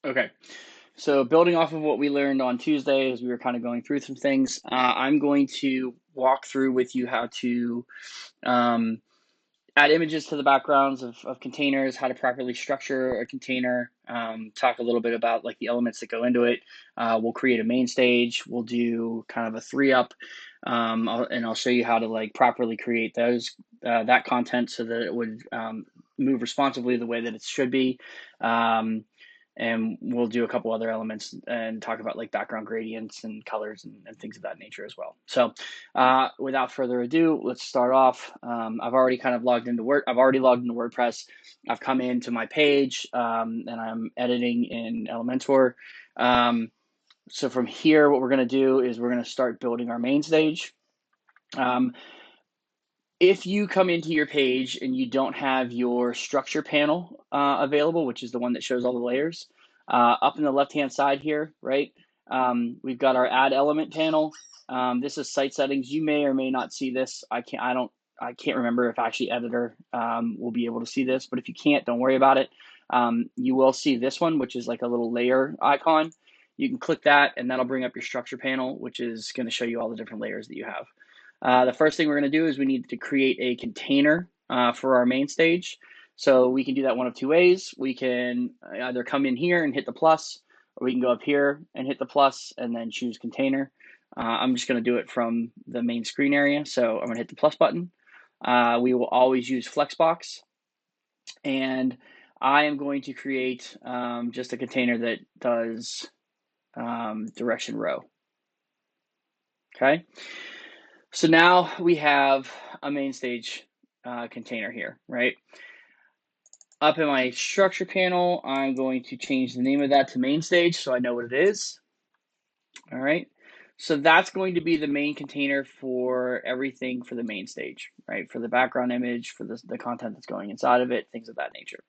Okay, so building off of what we learned on Tuesday as we were kind of going through some things, I'm going to walk through with you how to um, add images to the backgrounds of containers, how to properly structure a container, talk a little bit about like the elements that go into it. We'll create a main stage. We'll do kind of a 3-up, and I'll show you how to like properly create that content so that it would move responsibly the way that it should be. And we'll do a couple other elements and talk about like background gradients and colors and things of that nature as well. So without further ado, let's start off. I've already kind of logged into I've already logged into WordPress. I've come into my page and I'm editing in Elementor. So from here, what we're going to do is we're going to start building our main stage. If you come into your page and you don't have your structure panel available, which is the one that shows all the layers, up in the left-hand side here, right, we've got our add element panel. This is site settings. You may or may not see this. I can't remember if actually editor will be able to see this, but if you can't, don't worry about it. You will see this one, which is like a little layer icon. You can click that and that'll bring up your structure panel, which is going to show you all the different layers that you have. The first thing we're going to do is we need to create a container for our main stage. So we can do that one of two ways. We can either come in here and hit the plus, or we can go up here and hit the plus and then choose container. I'm just going to do it from the main screen area. So I'm going to hit the plus button. We will always use Flexbox. And I am going to create just a container that does direction row. Okay. So now we have a main stage container here, right? Up in my structure panel, I'm going to change the name of that to main stage so I know what it is. All right. So that's going to be the main container for everything for the main stage, right? For the background image, for the content that's going inside of it, things of that nature.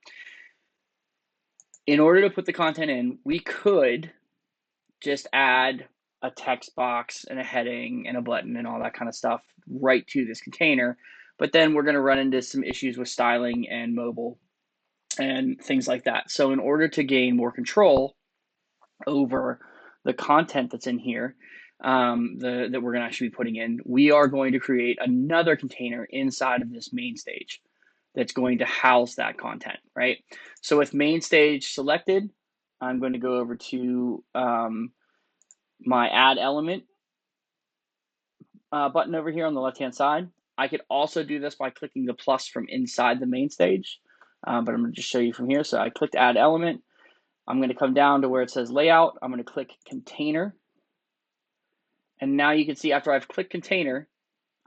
In order to put the content in, we could just add a text box and a heading and a button and all that kind of stuff right to this container. But then we're going to run into some issues with styling and mobile and things like that. So in order to gain more control over the content that's in here, that we're going to actually be putting in, we are going to create another container inside of this main stage that's going to house that content, right? So with main stage selected, I'm going to go over to my add element button over here on the left-hand side. I could also do this by clicking the plus from inside the main stage, but I'm going to just show you from here. So I clicked add element. I'm going to come down to where it says layout. I'm going to click container. And now you can see after I've clicked container,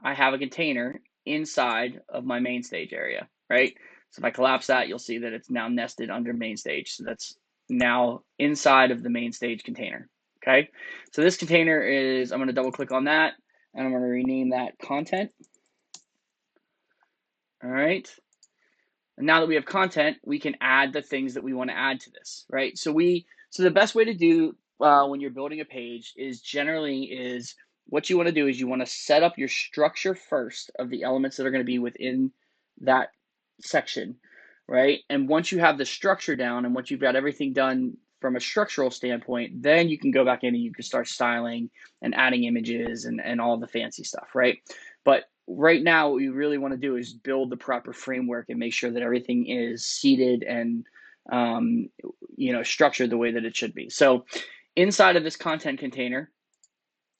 I have a container inside of my main stage area, right? So if I collapse that, you'll see that it's now nested under main stage. So that's now inside of the main stage container, okay? So this container is, I'm going to double click on that and I'm going to rename that content. All right. And now that we have content, we can add the things that we want to add to this, right? So the best way to do when you're building a page is what you want to do is you want to set up your structure first of the elements that are going to be within that section, right? And once you have the structure down and once you've got everything done from a structural standpoint, then you can go back in and you can start styling and adding images and all the fancy stuff, right? But right now, what we really want to do is build the proper framework and make sure that everything is seated and structured the way that it should be. So inside of this content container,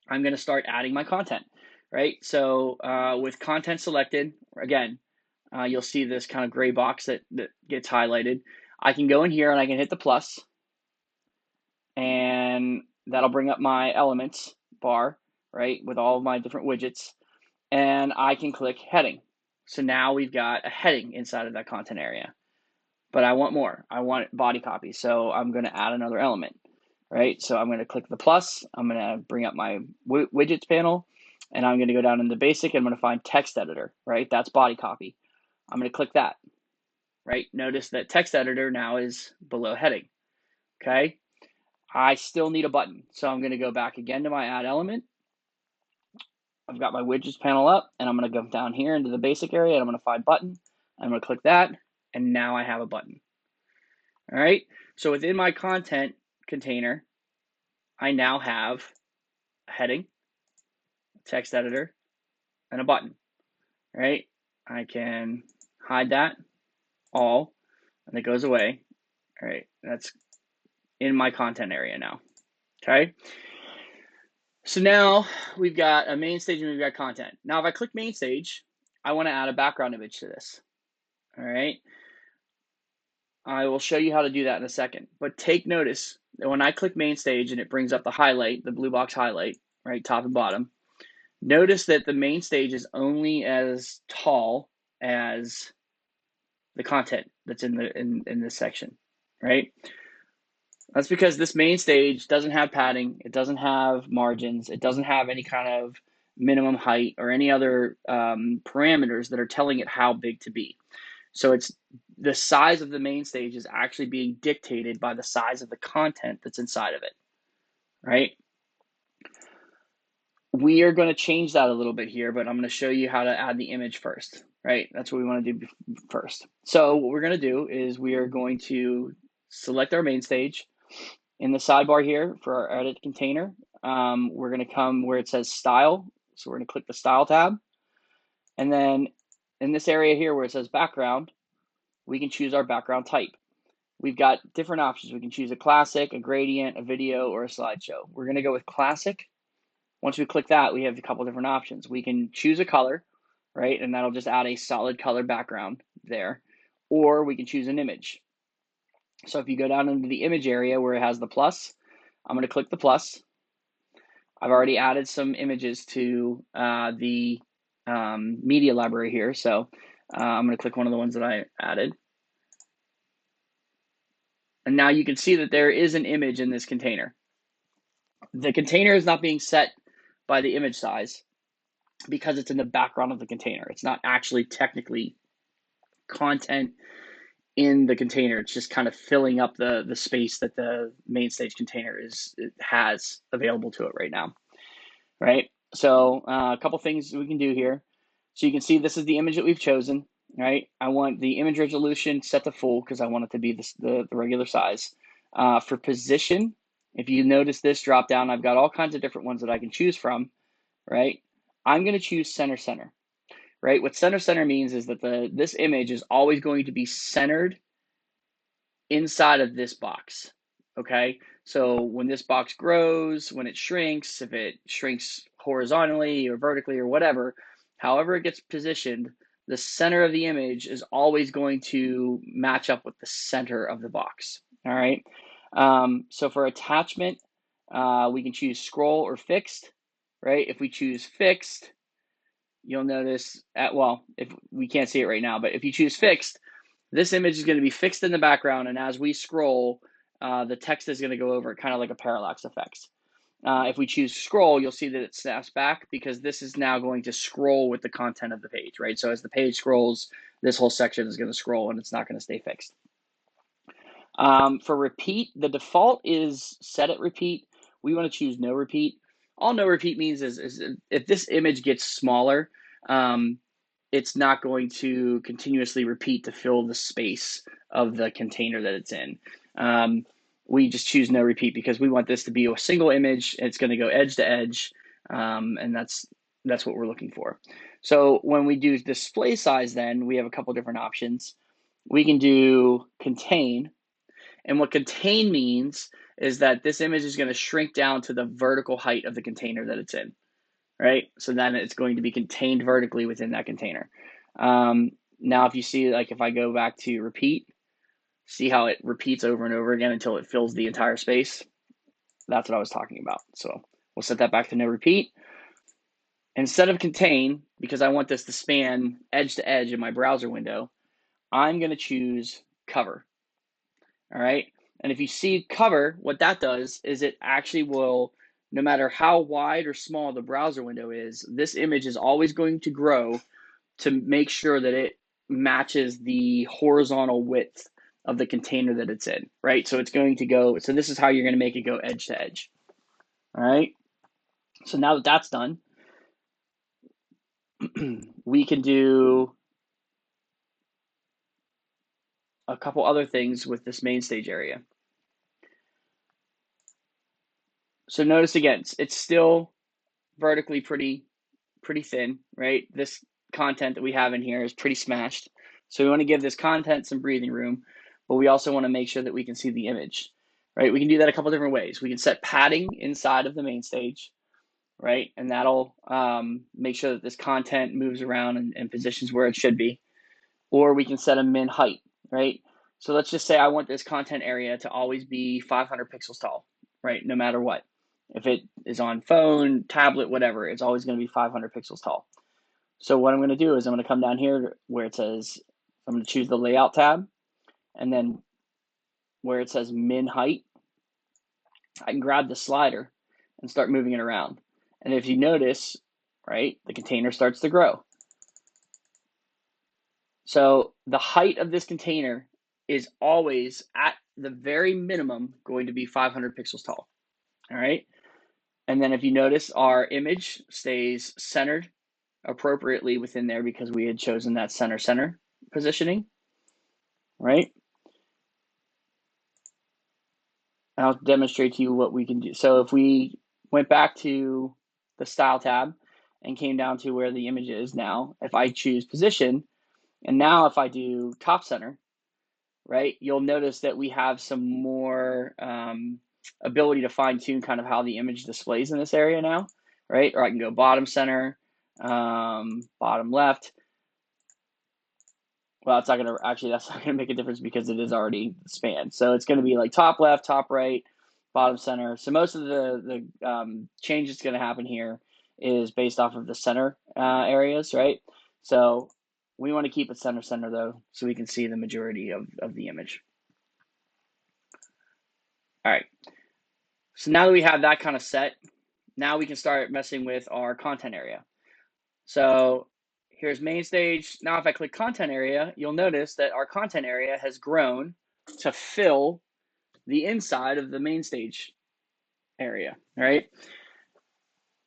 I'm going to start adding my content, right? So with content selected, again, you'll see this kind of gray box that gets highlighted. I can go in here and I can hit the plus, and that'll bring up my elements bar, right, with all of my different widgets. And I can click heading. So now we've got a heading inside of that content area. But I want more. I want body copy. So I'm going to add another element, right? So I'm going to click the plus. I'm going to bring up my widgets panel, and I'm going to go down into basic. And I'm going to find text editor, right? That's body copy. I'm going to click that, right? Notice that text editor now is below heading, okay? I still need a button. So I'm going to go back again to my add element. I've got my widgets panel up, and I'm going to go down here into the basic area, and I'm going to find button. I'm going to click that, and now I have a button. All right. So within my content container, I now have a heading, text editor, and a button. All right. I can hide that all, and it goes away. All right. That's in my content area now. Okay. So now we've got a main stage and we've got content. Now, if I click main stage, I want to add a background image to this. All right. I will show you how to do that in a second. But take notice that when I click main stage and it brings up the highlight, the blue box highlight, right, top and bottom, notice that the main stage is only as tall as the content that's in this section, right? That's because this main stage doesn't have padding, it doesn't have margins, it doesn't have any kind of minimum height or any other parameters that are telling it how big to be. So it's the size of the main stage is actually being dictated by the size of the content that's inside of it, right? We are going to change that a little bit here, but I'm going to show you how to add the image first, right? That's what we want to do first. So what we're going to do is we are going to select our main stage. In the sidebar here for our edit container, we're going to come where it says style. So we're going to click the style tab. And then in this area here where it says background, we can choose our background type. We've got different options. We can choose a classic, a gradient, a video, or a slideshow. We're going to go with classic. Once we click that, we have a couple different options. We can choose a color, right? And that'll just add a solid color background there. Or we can choose an image. So if you go down into the image area where it has the plus, I'm going to click the plus. I've already added some images to the media library here. So I'm going to click one of the ones that I added. And now you can see that there is an image in this container. The container is not being set by the image size because it's in the background of the container. It's not actually technically content in the container. It's just kind of filling up the space that the main stage container has available to it right now, right? So a couple things we can do here. So you can see this is the image that we've chosen, right? I want the image resolution set to full because I want it to be the regular size. For position, if you notice this drop down, I've got all kinds of different ones that I can choose from, right? I'm going to choose center, right? What center means is that this image is always going to be centered inside of this box, okay? So when this box grows, when it shrinks, if it shrinks horizontally or vertically or whatever, however it gets positioned, the center of the image is always going to match up with the center of the box, all right? So for attachment, we can choose scroll or fixed, right? If we choose fixed, you'll notice, if we can't see it right now, but if you choose fixed, this image is going to be fixed in the background, and as we scroll, the text is going to go over it, kind of like a parallax effect. If we choose scroll, you'll see that it snaps back because this is now going to scroll with the content of the page, right? So as the page scrolls, this whole section is going to scroll and it's not going to stay fixed. For repeat, the default is set at repeat. We want to choose no repeat. All no repeat means is if this image gets smaller, it's not going to continuously repeat to fill the space of the container that it's in. We just choose no repeat because we want this to be a single image. It's going to go edge to edge, and that's what we're looking for. So when we do display size, then we have a couple different options. We can do contain, and what contain means is that this image is going to shrink down to the vertical height of the container that it's in, right? So then it's going to be contained vertically within that container. Now, if you see, like if I go back to repeat, see how it repeats over and over again until it fills the entire space? That's what I was talking about. So we'll set that back to no repeat. Instead of contain, because I want this to span edge to edge in my browser window, I'm going to choose cover. All right. And if you see cover, what that does is it actually will, no matter how wide or small the browser window is, this image is always going to grow to make sure that it matches the horizontal width of the container that it's in, right? So it's going to go, so this is how you're going to make it go edge to edge. All right. So now that that's done, we can do a couple other things with this main stage area. So notice again, it's still vertically pretty thin, right? This content that we have in here is pretty smashed. So we want to give this content some breathing room, but we also want to make sure that we can see the image, right? We can do that a couple different ways. We can set padding inside of the main stage, right? And that'll make sure that this content moves around and positions where it should be. Or we can set a min height, right? So let's just say I want this content area to always be 500 pixels tall, right? No matter what. If it is on phone, tablet, whatever, it's always going to be 500 pixels tall. So what I'm going to do is I'm going to come down here where it says, I'm going to choose the layout tab, and then where it says min height, I can grab the slider and start moving it around. And if you notice, right, the container starts to grow. So the height of this container is always at the very minimum going to be 500 pixels tall. All right. And then if you notice, our image stays centered appropriately within there because we had chosen that center positioning, right? I'll demonstrate to you what we can do. So if we went back to the style tab and came down to where the image is now, if I choose position, and now if I do top center, right, you'll notice that we have some more ability to fine tune kind of how the image displays in this area now, right? Or I can go bottom center, bottom left. Well, it's not gonna, actually, that's not gonna make a difference because it is already spanned. So it's gonna be like top left, top right, bottom center. So most of the change that's gonna happen here is based off of the center areas, right? So we wanna keep it center though, so we can see the majority of the image. All right, so now that we have that kind of set, now we can start messing with our content area. So here's main stage. Now if I click content area, you'll notice that our content area has grown to fill the inside of the main stage area, right?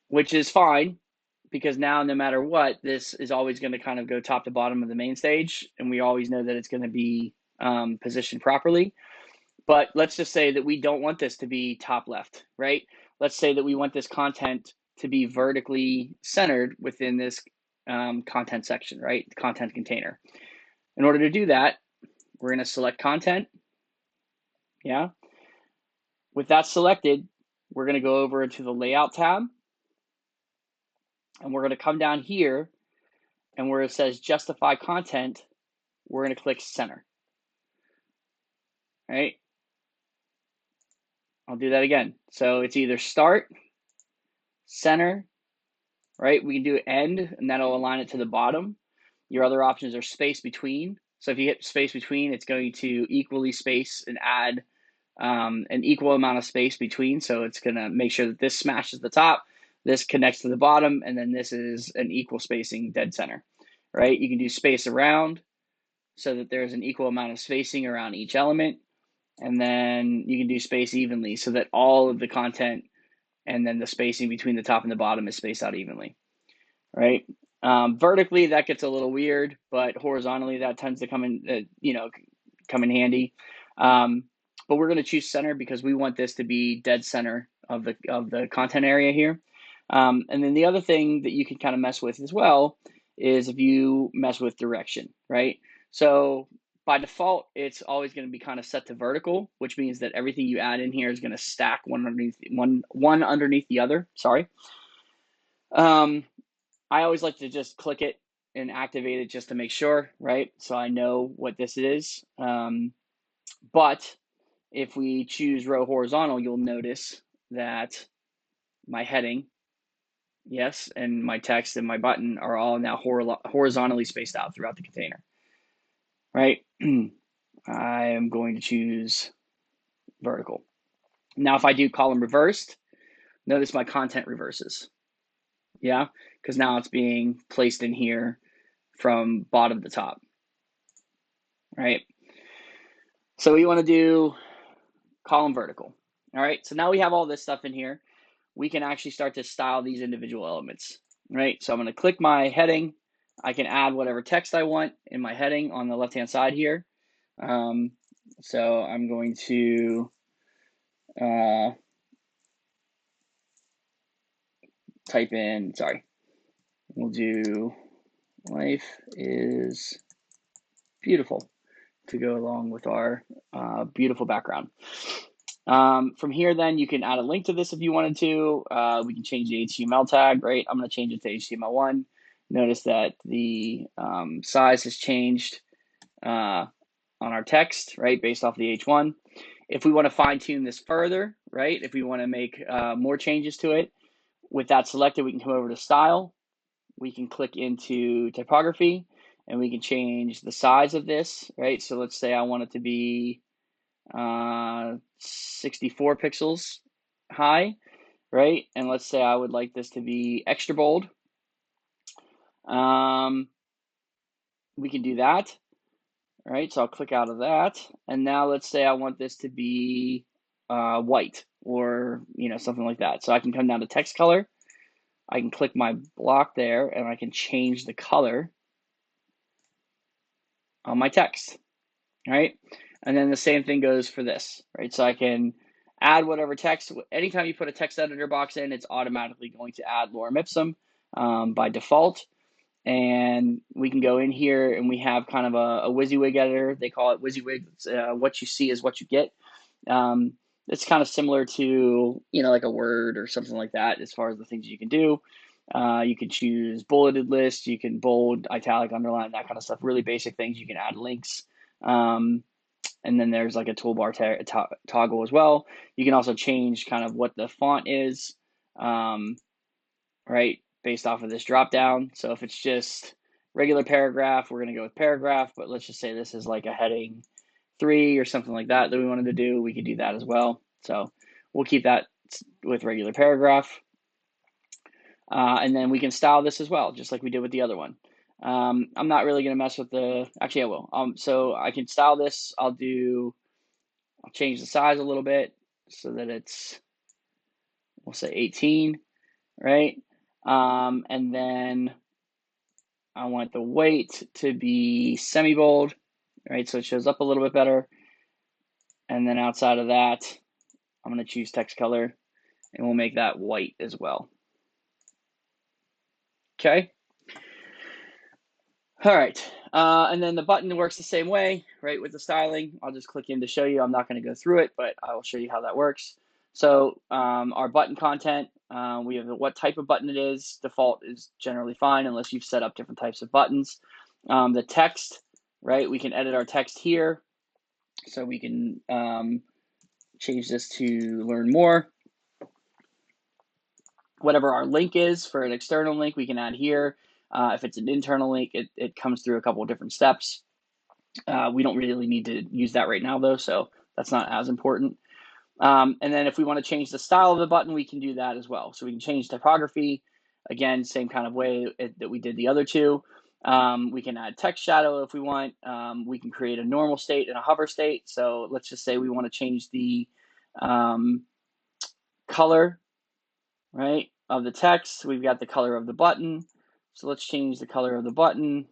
Which is fine because now no matter what, this is always going to kind of go top to bottom of the main stage, and we always know that it's going to be positioned properly. But let's just say that we don't want this to be top left, right? Let's say that we want this content to be vertically centered within this content section, right? The content container. In order to do that, we're going to select content. Yeah. With that selected, we're going to go over to the layout tab, and we're going to come down here, and where it says justify content, we're going to click center. Right? I'll do that again. So it's either start, center, right? We can do end, and that'll align it to the bottom. Your other options are space between. So if you hit space between, it's going to equally space and add an equal amount of space between. So it's going to make sure that this smashes the top, this connects to the bottom, and then this is an equal spacing dead center, right? You can do space around so that there's an equal amount of spacing around each element. And then you can do space evenly so that all of the content and then the spacing between the top and the bottom is spaced out evenly, right? Vertically, that gets a little weird, but horizontally, that tends to come in, come in handy. But we're going to choose center because we want this to be dead center of the content area here. And then the other thing that you can kind of mess with as well is if you mess with direction, right? So by default, it's always going to be kind of set to vertical, which means that everything you add in here is going to stack one underneath the other. Sorry. I always like to just click it and activate it just to make sure, right? So I know what this is. But if we choose row horizontal, you'll notice that my heading, yes, and my text and my button are all now horizontally spaced out throughout the container, right? I am going to choose vertical. Now, if I do column reversed, notice my content reverses. Yeah, because now it's being placed in here from bottom to top, right? So we want to do column vertical. All right, so now we have all this stuff in here. We can actually start to style these individual elements, right? So I'm going to click my heading. I can add whatever text I want in my heading on the left-hand side here. So I'm going to type in, sorry, we'll do life is beautiful to go along with our beautiful background. From here, then you can add a link to this if you wanted to. We can change the HTML tag, right? I'm going to change it to HTML1. Notice that the size has changed on our text, right, based off the H1. If we want to fine tune this further, right, if we want to make more changes to it, with that selected, we can come over to style. We can click into typography and we can change the size of this, right? So let's say I want it to be 64 pixels high, right? And let's say I would like this to be extra bold. We can do that, right? So I'll click out of that. And now let's say I want this to be white or, something like that. So I can come down to text color. I can click my block there and I can change the color on my text, right? And then the same thing goes for this, right? So I can add whatever text. Anytime you put a text editor box in, it's automatically going to add lorem ipsum by default. And we can go in here and we have kind of a WYSIWYG editor. They call it WYSIWYG. What you see is what you get. It's kind of similar to, like a Word or something like that as far as the things you can do. You can choose bulleted lists, you can bold, italic, underline, that kind of stuff, really basic things. You can add links. And then there's like a toolbar toggle as well. You can also change kind of what the font is, right, based off of this drop down. So if it's just regular paragraph, we're going to go with paragraph, but let's just say this is like a heading 3 or something like that we wanted to do, we could do that as well. So we'll keep that with regular paragraph. And then we can style this as well, just like we did with the other one. I'm not really going to mess with actually I will. So I can style this. I'll change the size a little bit so that it's, we'll say 18, right? And then I want the weight to be semi-bold, right? So it shows up a little bit better. And then outside of that, I'm going to choose text color and we'll make that white as well. Okay. All right. And then the button works the same way, right? With the styling, I'll just click in to show you. I'm not going to go through it, but I will show you how that works. So our button content, we have what type of button it is. Default is generally fine unless you've set up different types of buttons. The text, right? We can edit our text here. So we can change this to learn more. Whatever our link is for an external link, we can add here. If it's an internal link, it comes through a couple of different steps. We don't really need to use that right now, though, so that's not as important. And then if we want to change the style of the button, we can do that as well. So we can change typography. Again, same kind of way that we did the other two. We can add text shadow if we want. We can create a normal state and a hover state. So let's just say we want to change the color, right, of the text. We've got the color of the button. So let's change the color of the button,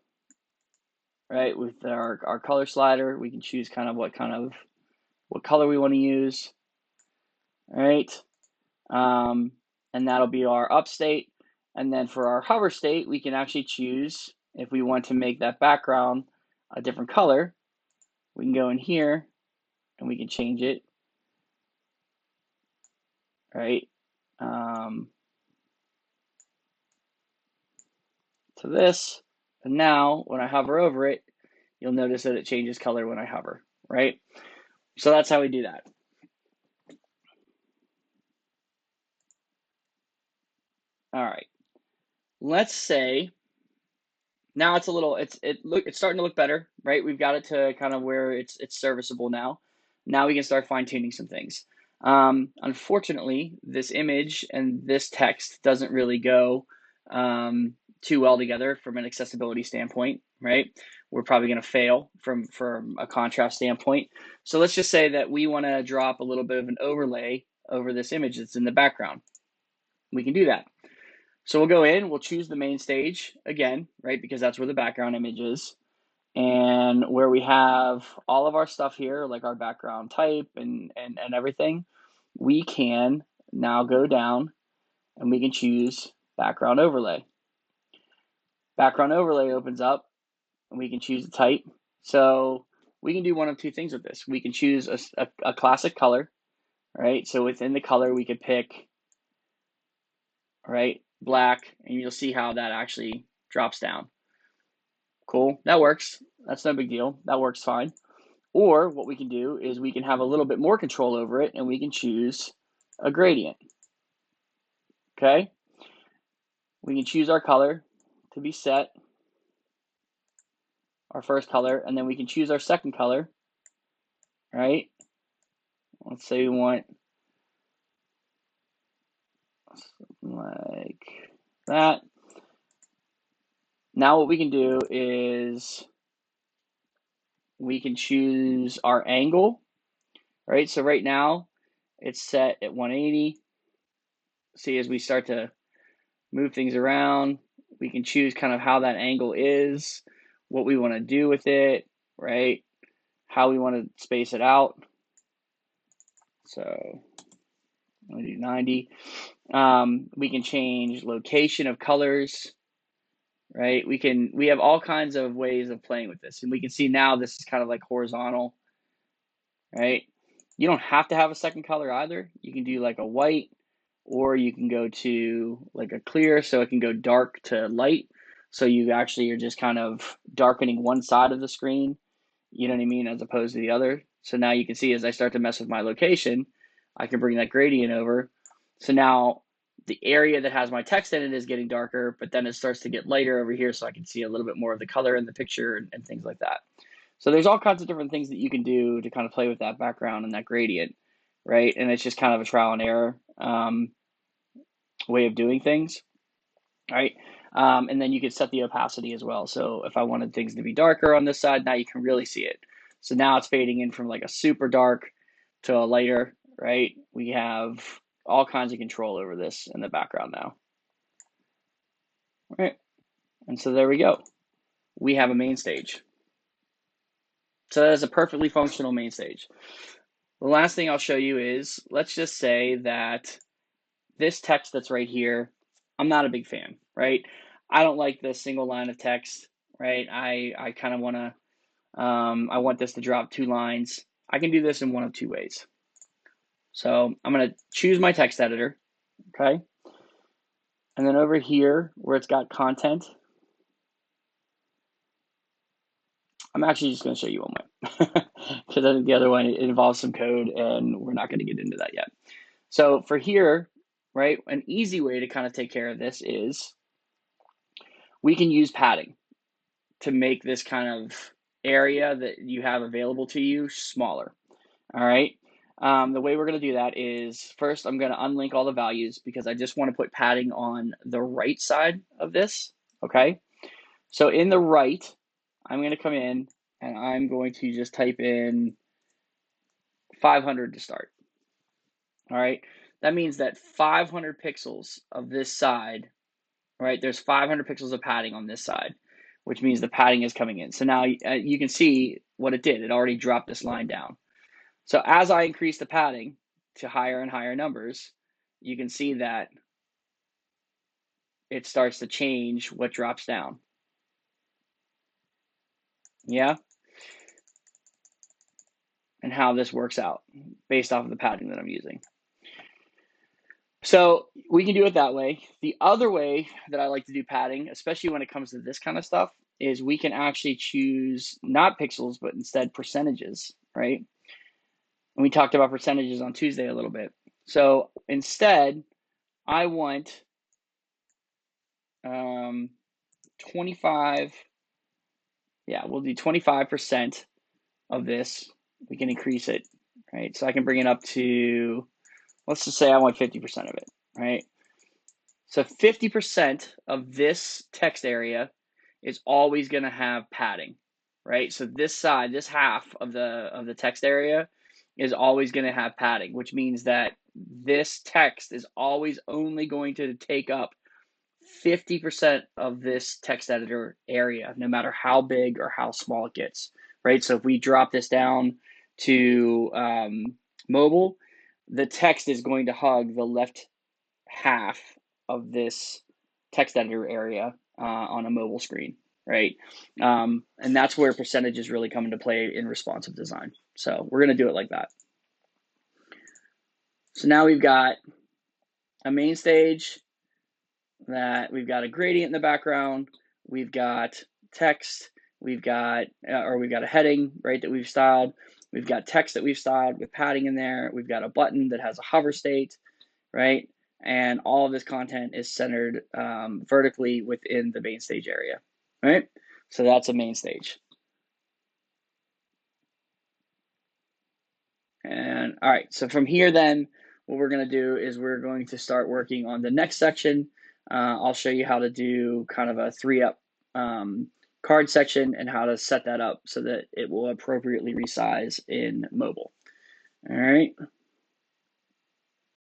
right, with our color slider. We can choose kind of what color we want to use, right? And that'll be our up state. And then for our hover state, we can actually choose if we want to make that background a different color. We can go in here and we can change it, right, to this. And now when I hover over it, you'll notice that it changes color when I hover, right? So that's how we do that. All right. Let's say now it's starting to look better, right? We've got it to kind of where it's serviceable now. Now we can start fine tuning some things. Unfortunately, this image and this text doesn't really go too well together from an accessibility standpoint, right? We're probably going to fail from a contrast standpoint. So let's just say that we want to drop a little bit of an overlay over this image that's in the background. We can do that. So we'll go in, we'll choose the main stage again, right? Because that's where the background image is. and where we have all of our stuff here, like our background type and everything, we can now go down and we can choose background overlay. Background overlay opens up and we can choose the type. So we can do one of two things with this. We can choose a classic color, right? So within the color, we could pick, right, black, and you'll see how that actually drops down. Cool, that works. That's no big deal. That works fine. Or what we can do is we can have a little bit more control over it and we can choose a gradient. Okay? We can choose our color to be set, our first color, and then we can choose our second color, right? Let's say we want something like that. Now what we can do is we can choose our angle, right? So right now it's set at 180. See, as we start to move things around, we can choose kind of how that angle is, what we want to do with it, right? How we want to space it out. So I'm going to do 90. We can change location of colors, right? We have all kinds of ways of playing with this. And we can see now this is kind of like horizontal, right? You don't have to have a second color either. You can do like a white, or you can go to like a clear, so it can go dark to light. So you actually are just kind of darkening one side of the screen, you know what I mean, as opposed to the other. So now you can see as I start to mess with my location, I can bring that gradient over. So now the area that has my text in it is getting darker, but then it starts to get lighter over here, so I can see a little bit more of the color in the picture and things like that. So there's all kinds of different things that you can do to kind of play with that background and that gradient, right? And it's just kind of a trial and error way of doing things, right? And then you can set the opacity as well. So if I wanted things to be darker on this side, now you can really see it. So now it's fading in from like a super dark to a lighter, right? We have all kinds of control over this in the background now, right? And so there we go. We have a main stage. So that is a perfectly functional main stage. The last thing I'll show you is, let's just say that this text that's right here, I'm not a big fan, right? I don't like the single line of text, right? I kind of want to, I want this to drop 2 lines. I can do this in one of 2 ways. So I'm going to choose my text editor, okay? And then over here where it's got content, I'm actually just going to show you one way because I think the other one, it involves some code and we're not going to get into that yet. So for here, right, an easy way to kind of take care of this is we can use padding to make this kind of area that you have available to you smaller. All right. The way we're going to do that is first I'm going to unlink all the values because I just want to put padding on the right side of this. Okay. So in the right, I'm going to come in and I'm going to just type in 500 to start. All right. That means that 500 pixels of this side, right? There's 500 pixels of padding on this side, which means the padding is coming in. So now you can see what it did. It already dropped this line down. So as I increase the padding to higher and higher numbers, you can see that it starts to change what drops down. Yeah? And how this works out based off of the padding that I'm using. So we can do it that way. The other way that I like to do padding, especially when it comes to this kind of stuff, is we can actually choose not pixels, but instead percentages, right? And we talked about percentages on Tuesday a little bit. So instead, I want 25, yeah, we'll do 25% of this. We can increase it, right? So I can bring it up to, let's just say I want 50% of it, right? So 50% of this text area is always going to have padding, right? So this side, this half of the text area is always going to have padding, which means that this text is always only going to take up 50% of this text editor area, no matter how big or how small it gets, right? So if we drop this down to mobile, the text is going to hug the left half of this text editor area on a mobile screen, right? And that's where percentages really come into play in responsive design. So we're going to do it like that. So now we've got a main stage that we've got a gradient in the background, we've got text, we've got a heading, right, that we've styled, we've got text that we've styled with padding in there, we've got a button that has a hover state, right? And all of this content is centered vertically within the main stage area, right? So that's a main stage. And all right, so from here then, what we're going to do is we're going to start working on the next section. I'll show you how to do kind of a 3-up card section and how to set that up so that it will appropriately resize in mobile. All right.